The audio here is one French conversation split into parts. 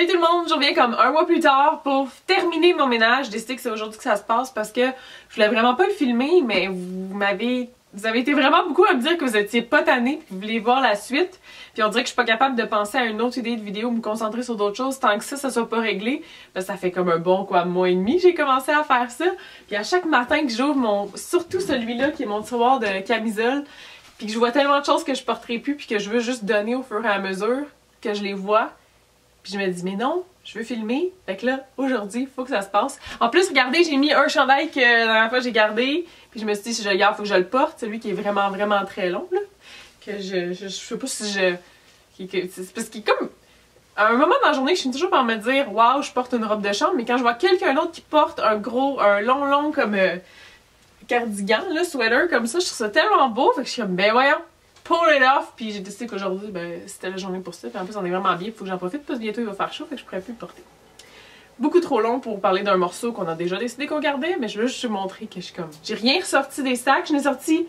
Salut tout le monde, je reviens comme un mois plus tard pour terminer mon ménage. J'ai décidé que c'est aujourd'hui que ça se passe parce que je voulais vraiment pas le filmer, mais vous avez été vraiment beaucoup à me dire que vous étiez pas tannés et que vous voulez voir la suite. Puis on dirait que je suis pas capable de penser à une autre idée de vidéo, me concentrer sur d'autres choses tant que ça soit pas réglé. Ben, ça fait comme un bon mois et demi j'ai commencé à faire ça. Puis à chaque matin que j'ouvre surtout celui-là qui est mon tiroir de camisole, puis que je vois tellement de choses que je porterai plus puis que je veux juste donner au fur et à mesure que je les vois. Puis je me dis, mais non, je veux filmer. Fait que là, aujourd'hui, il faut que ça se passe. En plus, regardez, j'ai mis un chandail que la dernière fois j'ai gardé. Puis je me suis dit, si je le garde, il faut que je le porte. Celui qui est vraiment, vraiment très long, là. Que je sais pas si je... C'est parce qu'il est comme... À un moment dans la journée, je finis toujours par me dire, waouh, je porte une robe de chambre. Mais quand je vois quelqu'un d'autre qui porte un long comme cardigan, là, sweater, comme ça, je trouve ça tellement beau. Fait que je suis comme, ben voyons. Pull it off, puis j'ai décidé qu'aujourd'hui, ben, c'était la journée pour ça. Puis en plus, on est vraiment bien, il faut que j'en profite parce que bientôt il va faire chaud, fait que je pourrais plus le porter. Beaucoup trop long pour parler d'un morceau qu'on a déjà décidé qu'on gardait, mais je veux juste vous montrer que je suis comme... J'ai rien ressorti des sacs, je n'ai sorti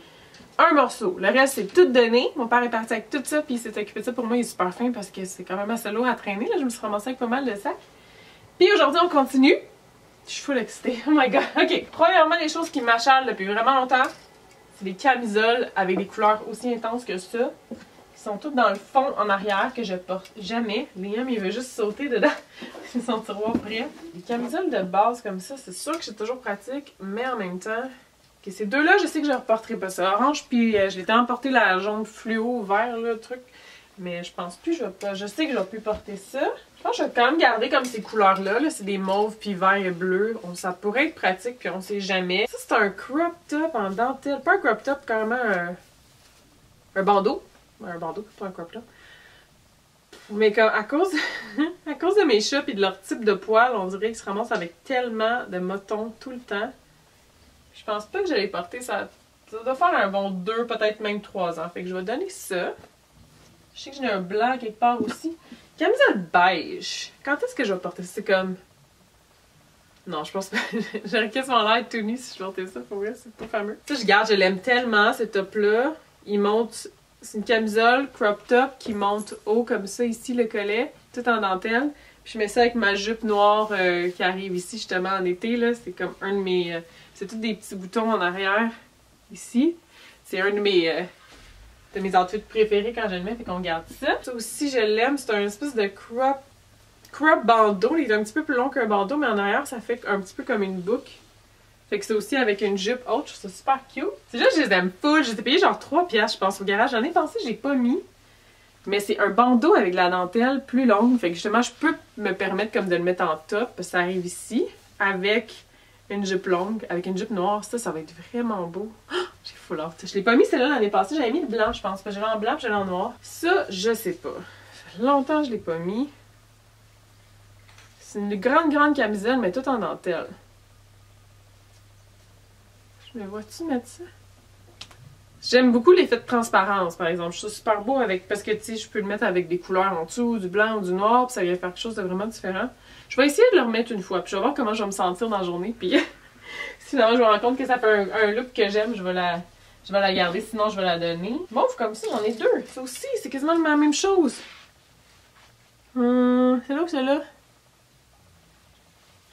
un morceau. Le reste, c'est tout donné. Mon père est parti avec tout ça, puis il s'est occupé de ça pour moi, il est super fin parce que c'est quand même assez lourd à traîner. Là, je me suis ramassée avec pas mal de sacs. Puis aujourd'hui, on continue. Je suis full excitée. Oh my god. Ok, premièrement, les choses qui m'achalent depuis vraiment longtemps. C'est des camisoles avec des couleurs aussi intenses que ça. Qui sont toutes dans le fond en arrière que je porte jamais. Liam, il veut juste sauter dedans. C'est son tiroir prêt. Les camisoles de base comme ça, c'est sûr que c'est toujours pratique, mais en même temps... Okay, ces deux-là, je sais que je ne reporterai pas ça. Orange, puis je vais emporter la jaune fluo vert, là, le truc. Mais je pense plus, je sais que je vais plus porter ça. Je pense que je vais quand même garder comme ces couleurs-là. -là, c'est des mauves puis vert et bleu. Ça pourrait être pratique puis on sait jamais. Ça, c'est un crop top en dentelle. Pas un crop top, carrément un bandeau. Un bandeau, pas un crop top. Mais comme, à cause de mes chats et de leur type de poils, on dirait qu'ils se ramassent avec tellement de motons tout le temps. Je pense pas que j'allais porter ça. Ça doit faire un bon 2, peut-être même 3 ans. Fait que je vais donner ça. Je sais que j'en ai un blanc quelque part aussi. Camisole beige. Quand est-ce que je vais porter ça? C'est comme... Non, je pense pas. J'aurais quasiment l'air tout nu si je portais ça. Pour vrai, c'est pas fameux. Ça, je garde. Je l'aime tellement, ce top-là. Il monte... C'est une camisole crop top qui monte haut comme ça, ici, le collet. Tout en dentelle. Puis je mets ça avec ma jupe noire qui arrive ici, justement, en été. Là. C'est comme un de mes... c'est tous des petits boutons en arrière, ici. C'est un de mes outfits préférés quand je le mets, fait qu'on garde ça. Ça aussi, je l'aime, c'est un espèce de crop bandeau. Il est un petit peu plus long qu'un bandeau, mais en arrière, ça fait un petit peu comme une boucle. Fait que c'est aussi avec une jupe haute, je trouve ça super cute. C'est juste que je les aime full. J'ai payé genre 3$, je pense, au garage. J'en ai pensé, j'ai pas mis. Mais c'est un bandeau avec de la dentelle plus longue. Fait que justement, je peux me permettre comme de le mettre en top, parce que ça arrive ici, avec une jupe longue, avec une jupe noire. Ça va être vraiment beau. Oh, j'ai full hâte. Je l'ai pas mis celle-là l'année passée, j'avais mis le blanc, je pense. Parce que j'avais en blanc et j'avais en noir. Ça, je sais pas. Ça fait longtemps que je l'ai pas mis. C'est une grande camisole, mais toute en dentelle. Je me vois-tu mettre ça? J'aime beaucoup l'effet de transparence, par exemple. Je trouve ça super beau avec... Parce que, tu sais, je peux le mettre avec des couleurs en dessous, du blanc ou du noir, puis ça vient faire quelque chose de vraiment différent. Je vais essayer de le remettre une fois, puis je vais voir comment je vais me sentir dans la journée, puis sinon je me rends compte que ça fait un look que j'aime, je vais la garder, sinon je vais la donner. Mauve comme ça, j'en ai deux. Ça aussi, c'est quasiment la même chose. C'est là ou celle-là?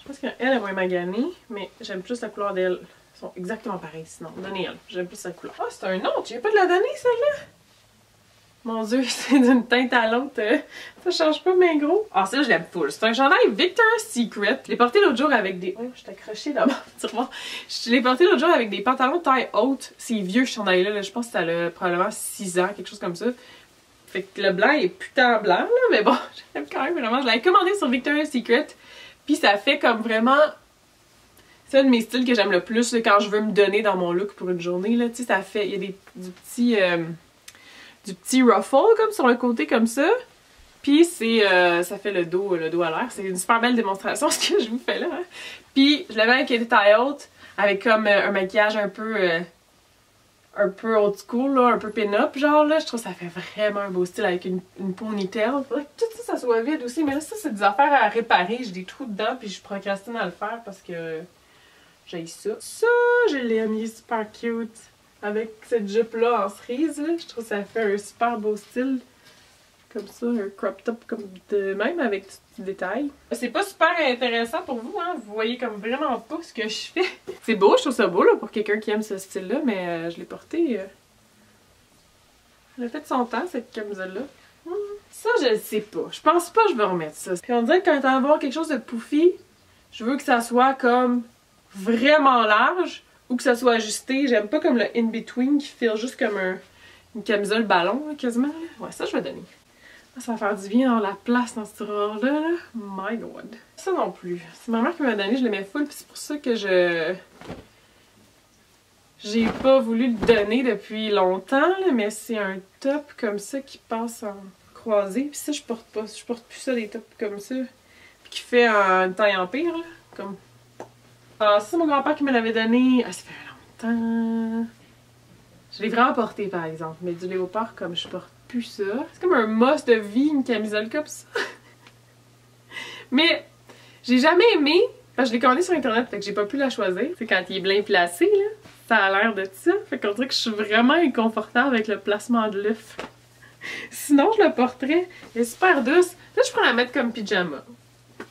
Je pense qu'elle va maganer, mais j'aime plus la couleur d'elle. Ils sont exactement pareils, sinon. Donnez-elle. J'aime plus sa couleur. Ah, c'est un autre. Je viens pas de la donner, celle-là. Mon Dieu, c'est d'une teinte à l'autre. Ça change pas, mais gros. Ah, ça, je l'aime full. C'est un chandail Victoria's Secret. Je l'ai porté l'autre jour avec des... Oh, je suis accrochée dans mon tiroir. Je l'ai porté l'autre jour avec des pantalons taille haute. C'est vieux, ce chandail-là. Là. Je pense que ça a probablement 6 ans, quelque chose comme ça. Fait que le blanc est putain blanc, là. Mais bon, j'aime quand même vraiment. Je l'avais commandé sur Victoria's Secret. Puis ça fait comme vraiment... C'est un de mes styles que j'aime le plus là, quand je veux me donner dans mon look pour une journée. Là. Tu sais, ça fait... Il y a du petit ruffle comme sur le côté comme ça. Puis c'est ça fait le dos à l'air. C'est une super belle démonstration ce que je vous fais là. Hein. Puis je l'avais avec une taille haute, avec comme un maquillage un peu old school, là, un peu pin-up genre là. Je trouve que ça fait vraiment un beau style avec une ponytail. Faudrait que tout ça soit vide aussi. Mais là ça c'est des affaires à réparer. J'ai des trous dedans puis je procrastine à le faire parce que j'ai ça. Ça, je l'ai mis super cute. Avec cette jupe-là en cerise, là, je trouve que ça fait un super beau style. Comme ça, un crop top comme de même avec des petits détails. C'est pas super intéressant pour vous, hein? Vous voyez comme vraiment pas ce que je fais. C'est beau, je trouve ça beau là, pour quelqu'un qui aime ce style-là, mais je l'ai porté... Elle a fait son temps, cette camisole-là. Ça, je le sais pas. Je pense pas que je vais remettre ça. Puis on dirait que quand on va avoir quelque chose de pouffi, je veux que ça soit comme vraiment large ou que ça soit ajusté. J'aime pas comme le in-between qui fait juste comme une camisole ballon, là, quasiment. Ouais, ça, je vais donner. Ça va faire du bien dans la place dans ce tiroir-là. Là. My God. Ça non plus. C'est ma mère qui m'a donné, je l'aimais full, puis c'est pour ça que j'ai pas voulu le donner depuis longtemps, là, mais c'est un top comme ça qui passe en croisé. Puis ça, je porte pas. Je porte plus ça, des tops comme ça. Puis qui fait une taille empire, là. Comme... Ah, ça, c'est mon grand-père qui me l'avait donné. Ah, ça fait longtemps. Je l'ai vraiment porté, par exemple. Mais du léopard, comme je porte plus ça. C'est comme un must de vie, une camisole comme ça. Mais j'ai jamais aimé, parce que je l'ai commandé sur internet, fait que j'ai pas pu la choisir. C'est quand il est bien placé, là. Ça a l'air de ça. Fait qu'on dirait que je suis vraiment inconfortable avec le placement de l'œuf. Sinon, je le porterais. Elle est super douce. Là, je pourrais la mettre comme pyjama.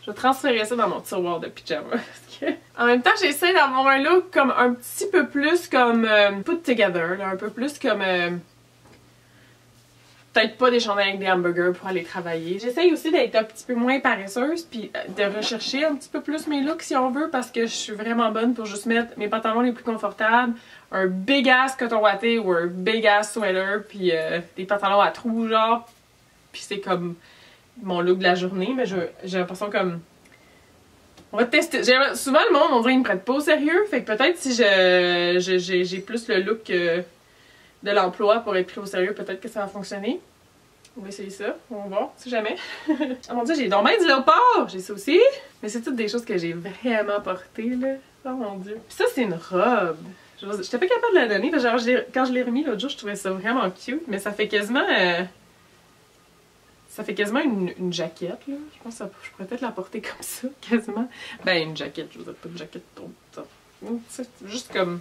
Je vais transférer ça dans mon tiroir de pyjama. Parce que... En même temps, j'essaie d'avoir un look comme un petit peu plus comme put together. Là, un peu plus comme... peut-être pas des chandails avec des hamburgers pour aller travailler. J'essaye aussi d'être un petit peu moins paresseuse puis de rechercher un petit peu plus mes looks si on veut parce que je suis vraiment bonne pour juste mettre mes pantalons les plus confortables, un big ass coton watté ou un big ass sweater puis des pantalons à trous genre puis c'est comme mon look de la journée mais j'ai l'impression comme on va tester. Souvent le monde on dirait qu'il me prête pas au sérieux fait que peut-être si j'ai plus le look de l'emploi pour être pris au sérieux, peut-être que ça va fonctionner. On va essayer ça, on va voir, si jamais. Oh mon dieu, j'ai donc bien du léopard! J'ai ça aussi! Mais c'est toutes des choses que j'ai vraiment portées, là. Oh mon dieu. Puis ça, c'est une robe. J'étais pas capable de la donner, parce que genre, quand je l'ai remis l'autre jour, je trouvais ça vraiment cute, mais ça fait quasiment... ça fait quasiment une jaquette, là. Je pense que je pourrais peut-être la porter comme ça, quasiment. Ben, une jaquette, je veux dire, pas une jaquette trop... C'est juste comme...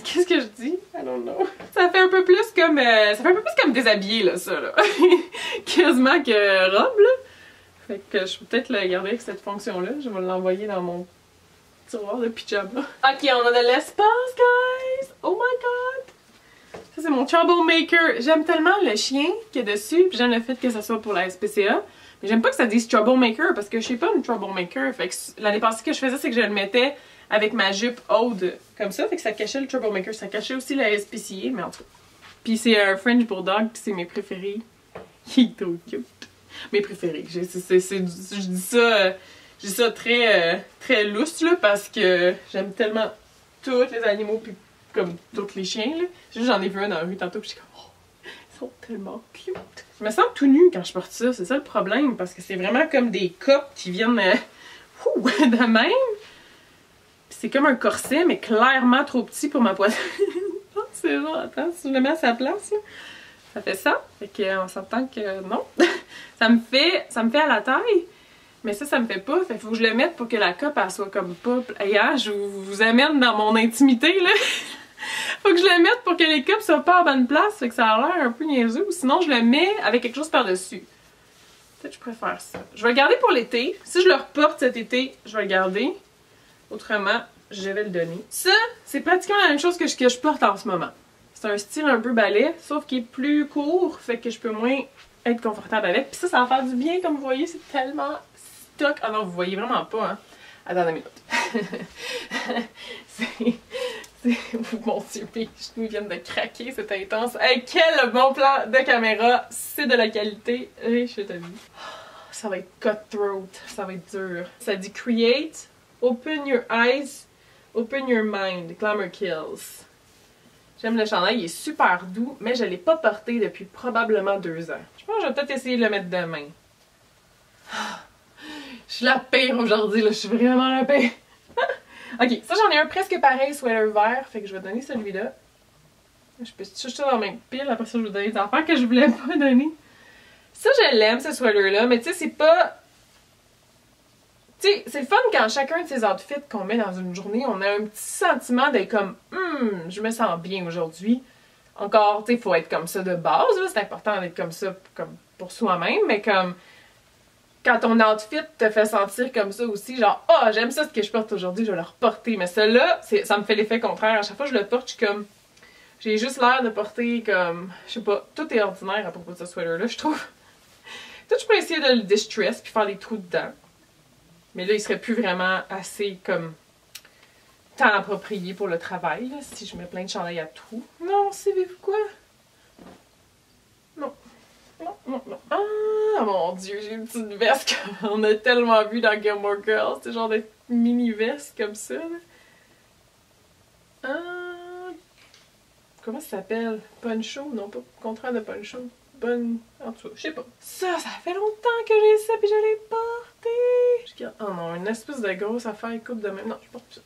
Qu'est-ce que je dis? I don't know. Ça fait un peu plus comme... ça fait un peu plus comme déshabillé, là, ça, là. Quasiment que robe, là. Fait que je peux peut-être le garder avec cette fonction-là. Je vais l'envoyer dans mon tiroir de pyjama. Ok, on a de l'espace, guys! Oh my god! Ça, c'est mon Troublemaker. J'aime tellement le chien qui est dessus, puis j'aime le fait que ça soit pour la SPCA. Mais j'aime pas que ça dise Troublemaker, parce que je suis pas une Troublemaker. Fait que l'année passée, ce que je faisais, c'est que je le mettais avec ma jupe haute comme ça, fait que ça cachait le Troublemaker, ça cachait aussi la SPCA, mais en tout cas. Puis c'est un French Bulldog, puis c'est mes préférés. Il est trop cute. Mes préférés. Je dis ça très, très lousse, là, parce que j'aime tellement tous les animaux, puis comme tous les chiens, là. J'en ai vu un dans la rue tantôt, puis je suis comme, oh, ils sont tellement cute. Je me sens tout nue quand je porte ça, c'est ça le problème, parce que c'est vraiment comme des copes qui viennent de même. C'est comme un corset, mais clairement trop petit pour ma poitrine. C'est genre, attends, si je le mets à sa place, là, ça fait ça. Fait qu'on s'entend que non. ça me fait à la taille, mais ça me fait pas. Fait qu'il faut que je le mette pour que la cope, elle soit comme pas... Hier, je vous amène dans mon intimité, là. Faut que je le mette pour que les copes soient pas en bonne place, fait que ça a l'air un peu niaiseux. Ou sinon, je le mets avec quelque chose par-dessus. Peut-être que je préfère ça. Je vais le garder pour l'été. Si je le reporte cet été, je vais le garder. Autrement, je vais le donner. Ça, c'est pratiquement la même chose que je porte en ce moment. C'est un style un peu ballet, sauf qu'il est plus court, fait que je peux moins être confortable avec. Puis ça va faire du bien, comme vous voyez, c'est tellement stock. Ah non, vous voyez vraiment pas, hein. Attendez une minute. Mon Dieu, mes genoux viennent de craquer, c'est intense. Hey, quel bon plan de caméra! C'est de la qualité. Et je te dis. Ça va être cutthroat, ça va être dur. Ça dit create. Open your eyes, open your mind, glamour kills. J'aime le chandail, il est super doux, mais je ne l'ai pas porté depuis probablement 2 ans. Je pense que je vais peut-être essayer de le mettre demain. Je suis la pire aujourd'hui, là, je suis vraiment la pire. Ok, ça j'en ai un presque pareil, sweater vert, fait que je vais donner celui-là. Je peux toucher ça dans mes piles, après ça je vais donner des affaires que je voulais pas donner. Ça je l'aime, ce sweater-là, mais tu sais, c'est pas... Tu sais, c'est le fun quand chacun de ces outfits qu'on met dans une journée, on a un petit sentiment d'être comme je me sens bien aujourd'hui. encore, tu sais, il faut être comme ça de base, là, c'est important d'être comme ça comme pour soi-même, mais comme quand ton outfit te fait sentir comme ça aussi, genre « Ah, oh, j'aime ça ce que je porte aujourd'hui, je vais le reporter », mais celui-là, ça me fait l'effet contraire. À chaque fois que je le porte, je suis comme... J'ai juste l'air de porter comme... Je sais pas, tout est ordinaire à propos de ce sweater-là, je trouve. Tout, je peux essayer de le distress puis faire des trous dedans. Mais là, il serait plus vraiment assez comme... temps approprié pour le travail, là, si je mets plein de chandails à trous. Non, savez-vous quoi? Non. Non, non, non. Ah, mon Dieu, j'ai une petite veste qu'on a tellement vu dans Gilmore Girls. C'est genre de mini-veste comme ça, là. Ah... Comment ça s'appelle? Poncho? Non, pas contraire de poncho. Bonne... En tout cas, je sais pas. Ça fait longtemps que j'ai ça, puis je l'ai porté! Oh non, une espèce de grosse affaire coupe de même. Non, je porte plus ça.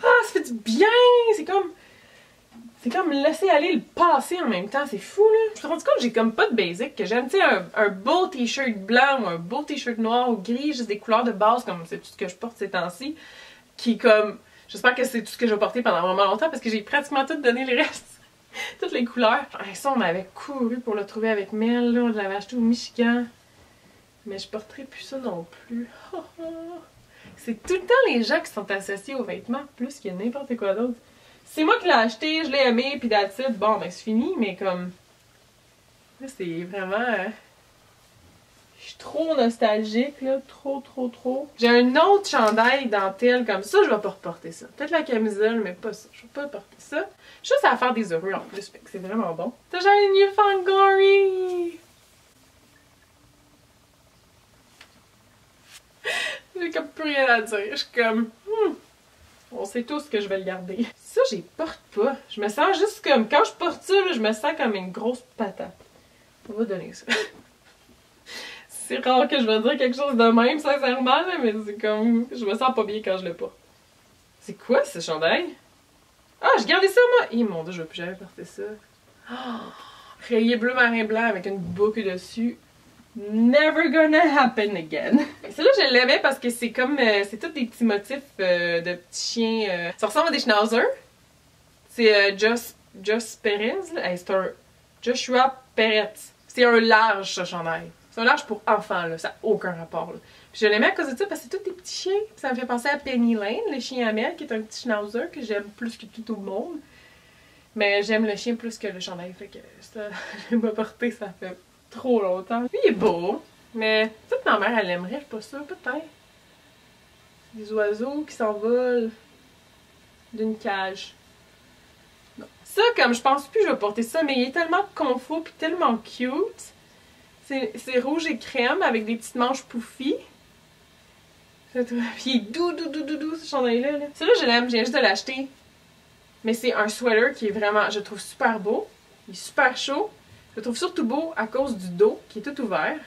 Ah, ça fait du bien! C'est comme laisser aller le passé en même temps, c'est fou là! Je me suis rendu compte que j'ai comme pas de basic que j'aime, tu sais, un beau t-shirt blanc ou un beau t-shirt noir ou gris, juste des couleurs de base comme c'est tout ce que je porte ces temps-ci, qui comme... J'espère que c'est tout ce que je vais porter pendant vraiment longtemps parce que j'ai pratiquement tout donné le reste. Toutes les couleurs. Ça, on m'avait couru pour le trouver avec Mel, là, on l'avait acheté au Michigan. Mais je porterai plus ça non plus. C'est tout le temps les gens qui sont associés aux vêtements, plus qu'il y a n'importe quoi d'autre. C'est moi qui l'ai acheté, je l'ai aimé, puis that's it. Bon, ben c'est fini, mais comme... Là, c'est vraiment... Je suis trop nostalgique, là. Trop, trop, trop. J'ai un autre chandail dentelle comme ça, je vais pas reporter ça. Peut-être la camisole, mais pas ça. Je vais pas porter ça. Juste à faire des heureux en plus, fait que c'est vraiment bon. T'as genre une Newfound Glory! J'ai comme plus rien à dire. Je suis comme... On sait tous que je vais le garder. Ça, j'y porte pas. Je me sens juste comme... Quand je porte ça, là, je me sens comme une grosse patate. On va donner ça. C'est rare que je vais dire quelque chose de même, sincèrement, là, mais c'est comme... Je me sens pas bien quand je le porte. C'est quoi, ce chandail? Ah, j'ai gardé ça, moi! Eh, mon Dieu, je vais plus jamais porter ça. Oh, rayé bleu marin blanc avec une boucle dessus. Never gonna happen again. Celle-là, je l'aimais parce que c'est comme... c'est tous des petits motifs de petits chiens. Ça ressemble à des schnauzers. C'est Josh Perez. Hey, c'est un Joshua Perez. C'est un large, ce chandail. C'est un large pour enfants, là. Ça n'a aucun rapport, là. Puis je l'aimais à cause de ça parce que c'est tous des petits chiens. Puis ça me fait penser à Penny Lane, le chien à Mel, qui est un petit schnauzer que j'aime plus que tout au monde. Mais j'aime le chien plus que le chandail. Fait que ça, je l'ai pas porté, ça fait trop longtemps. Lui, il est beau, mais peut-être ma mère, elle aimerait, je suis pas sûre, peut-être. Des oiseaux qui s'envolent d'une cage. Non. Ça, comme je pense plus, je vais porter ça, mais il est tellement confort puis tellement cute. C'est rouge et crème avec des petites manches pouffies. Puis il est doux, ce chandail-là. Celui-là, je l'aime, je viens juste de l'acheter. Mais c'est un sweater qui est vraiment, je le trouve super beau. Il est super chaud. Je le trouve surtout beau à cause du dos qui est tout ouvert.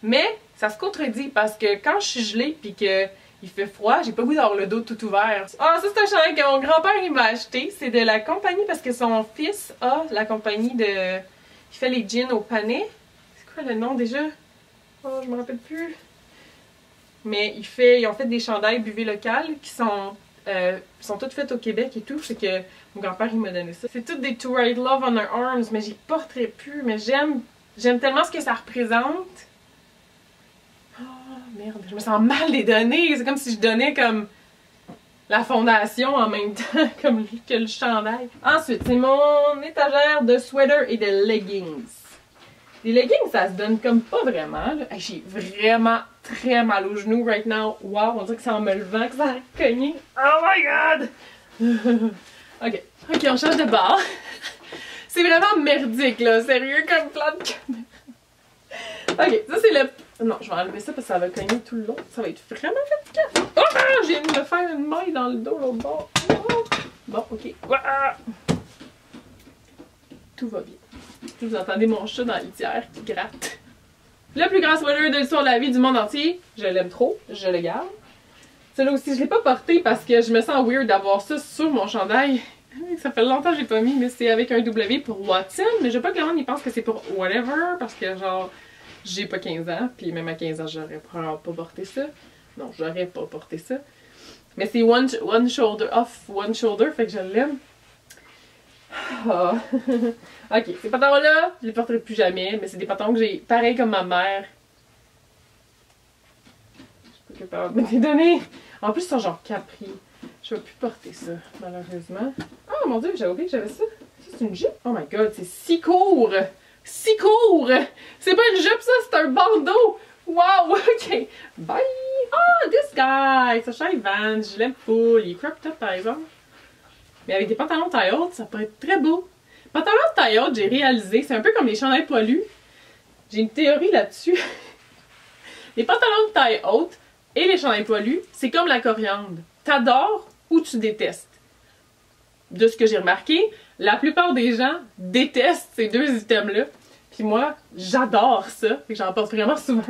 Mais ça se contredit parce que quand je suis gelée pis que il fait froid, j'ai pas le goût d'avoir le dos tout ouvert. Ah, ça c'est un chandail que mon grand-père il m'a acheté. C'est de la compagnie parce que son fils a la compagnie de... Il fait les jeans au Panay. C'est quoi le nom déjà? Oh, je me rappelle plus. Mais ils ont fait des chandails buvées locales qui sont toutes faites au Québec et tout. C'est que mon grand-père il m'a donné ça. C'est toutes des To Write Love on Our Arms, mais j'y porterai plus. Mais j'aime tellement ce que ça représente. Oh merde, je me sens mal les donner. C'est comme si je donnais comme la fondation en même temps comme que le chandail. Ensuite, c'est mon étagère de sweaters et de leggings. Les leggings, ça se donne comme pas vraiment. Hey, j'ai vraiment très mal aux genoux right now. Wow, on dirait que c'est en me levant que ça a cogné. Oh my god! Ok, on change de bord. C'est vraiment merdique là, sérieux comme plan de caméra. Ok, ça c'est le... Non, je vais enlever ça parce que ça va cogner tout le long. Ça va être vraiment fatigant. Oh, j'ai me faire une maille dans le dos l'autre bord. Oh. Bon, ok. Tout va bien. Vous entendez mon chat dans la litière qui gratte. Le plus grand sweater de l'histoire de la vie du monde entier. Je l'aime trop, je le garde. Celui-là aussi, je l'ai pas porté parce que je me sens weird d'avoir ça sur mon chandail. Ça fait longtemps que j'ai pas mis, mais c'est avec un W pour Watson. Mais je veux pas que le monde y pense que c'est pour whatever, parce que genre, j'ai pas 15 ans, puis même à 15 ans, j'aurais probablement pas porté ça. Non, j'aurais pas porté ça. Mais c'est one shoulder, off one shoulder, fait que je l'aime. Oh. Ok, ces pantalons-là, je les porterai plus jamais, mais c'est des pantalons que j'ai pareil comme ma mère. Je suis pas capable de me les donner. En plus, ils sont genre capri. Je vais plus porter ça, malheureusement. Oh mon dieu, j'avais oublié que j'avais ça. Ça, c'est une jupe. Oh my god, c'est si court! Si court! C'est pas une jupe, ça, c'est un bandeau! Wow! Ok. Bye! Oh, this guy! Ça change Vans, je l'aime full. Il est cropped up, par exemple. Mais avec des pantalons taille haute, ça pourrait être très beau. Pantalons de taille haute, j'ai réalisé, c'est un peu comme les chandails poilus. J'ai une théorie là-dessus. Les pantalons de taille haute et les chandails poilus, c'est comme la coriandre. T'adores ou tu détestes. De ce que j'ai remarqué, la plupart des gens détestent ces deux items-là. Puis moi, j'adore ça. Fait que j'en porte vraiment souvent.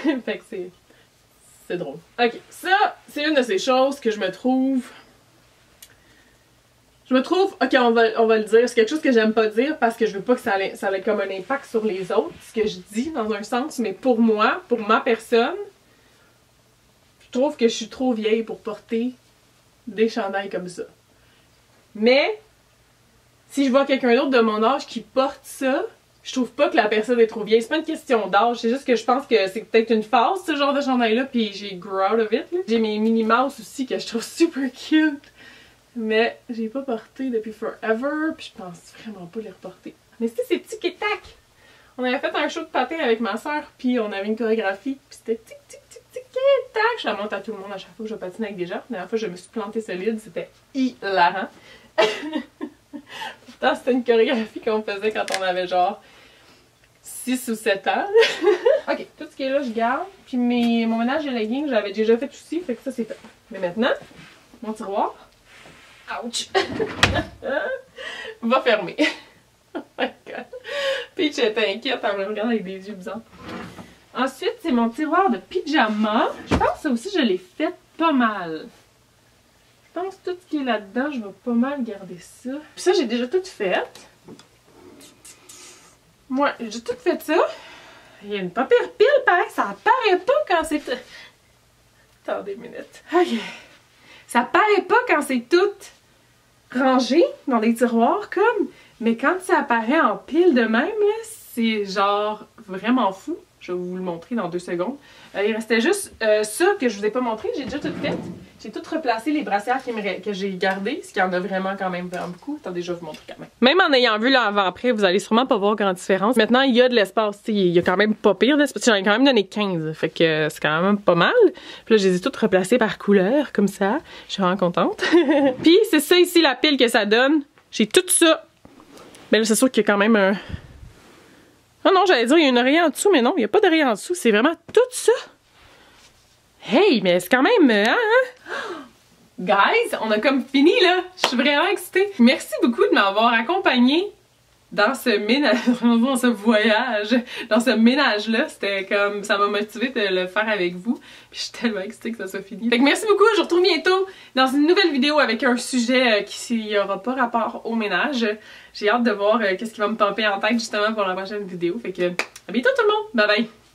Fait que c'est drôle. Ok, ça, c'est une de ces choses que je me trouve... ok, on va le dire, c'est quelque chose que j'aime pas dire parce que je veux pas que ça ait comme un impact sur les autres, ce que je dis dans un sens, mais pour moi, pour ma personne, je trouve que je suis trop vieille pour porter des chandails comme ça. Mais, si je vois quelqu'un d'autre de mon âge qui porte ça, je trouve pas que la personne est trop vieille. C'est pas une question d'âge, c'est juste que je pense que c'est peut-être une phase, ce genre de chandail-là, puis j'ai grow out of it. J'ai mes Minnie Mouse aussi que je trouve super cute. Mais j'ai pas porté depuis forever, puis je pense vraiment pas les reporter. Mais c'était ces tic-tac! On avait fait un show de patin avec ma soeur, puis on avait une chorégraphie, puis c'était tic-tic-tic-tic-tac! Je la montre à tout le monde à chaque fois que je patine avec des gens. La dernière fois, je me suis plantée solide, c'était hilarant. Pourtant, c'était une chorégraphie qu'on faisait quand on avait genre 6 ou 7 ans. Ok, tout ce qui est là, je garde. Puis mon ménage de leggings, j'avais déjà fait aussi, fait que ça, c'est fait. Mais maintenant, mon tiroir... Ouch! Va fermer. Oh my god. Peach est inquiète, elle me regarde avec des yeux bizarres. Ensuite, c'est mon tiroir de pyjama. Je pense que ça aussi, je l'ai fait pas mal. Je pense que tout ce qui est là-dedans, je vais pas mal garder ça. Puis ça, j'ai déjà tout fait. Moi, j'ai tout fait ça. Il y a une pas pire pile, pareil. Ça apparaît pas quand c'est... Attendez une minute. Ok. Ça paraît pas quand c'est tout rangé dans des tiroirs comme, mais quand ça apparaît en pile de même, c'est genre vraiment fou. Je vais vous le montrer dans 2 secondes. Il restait juste ça que je vous ai pas montré, j'ai déjà tout fait. J'ai tout replacé les brassières que j'ai gardées, ce qui en a vraiment quand même beaucoup. Attendez, je vais vous montrer quand même. Même en ayant vu l'avant-après, vous allez sûrement pas voir grande différence. Maintenant, il y a de l'espace, il y a quand même pas pire d'espace. J'en ai quand même donné 15, fait que c'est quand même pas mal. Puis là, je les ai toutes replacées par couleur, comme ça. Je suis vraiment contente. Puis c'est ça ici, la pile que ça donne. J'ai tout ça. Mais là, c'est sûr qu'il y a quand même un... Oh non, j'allais dire, il y a une oreiller en dessous, mais non, il n'y a pas d'oreiller en dessous. C'est vraiment tout ça. Hey, mais c'est quand même... Hein? Guys, on a comme fini, là. Je suis vraiment excitée. Merci beaucoup de m'avoir accompagnée dans ce ménage, dans ce voyage, dans ce ménage-là. C'était comme... Ça m'a motivée de le faire avec vous. Puis je suis tellement excitée que ça soit fini. Fait que merci beaucoup. Je vous retrouve bientôt dans une nouvelle vidéo avec un sujet qui n'aura pas rapport au ménage. J'ai hâte de voir qu'est-ce qui va me pomper en tête justement pour la prochaine vidéo. Fait que à bientôt tout le monde. Bye bye!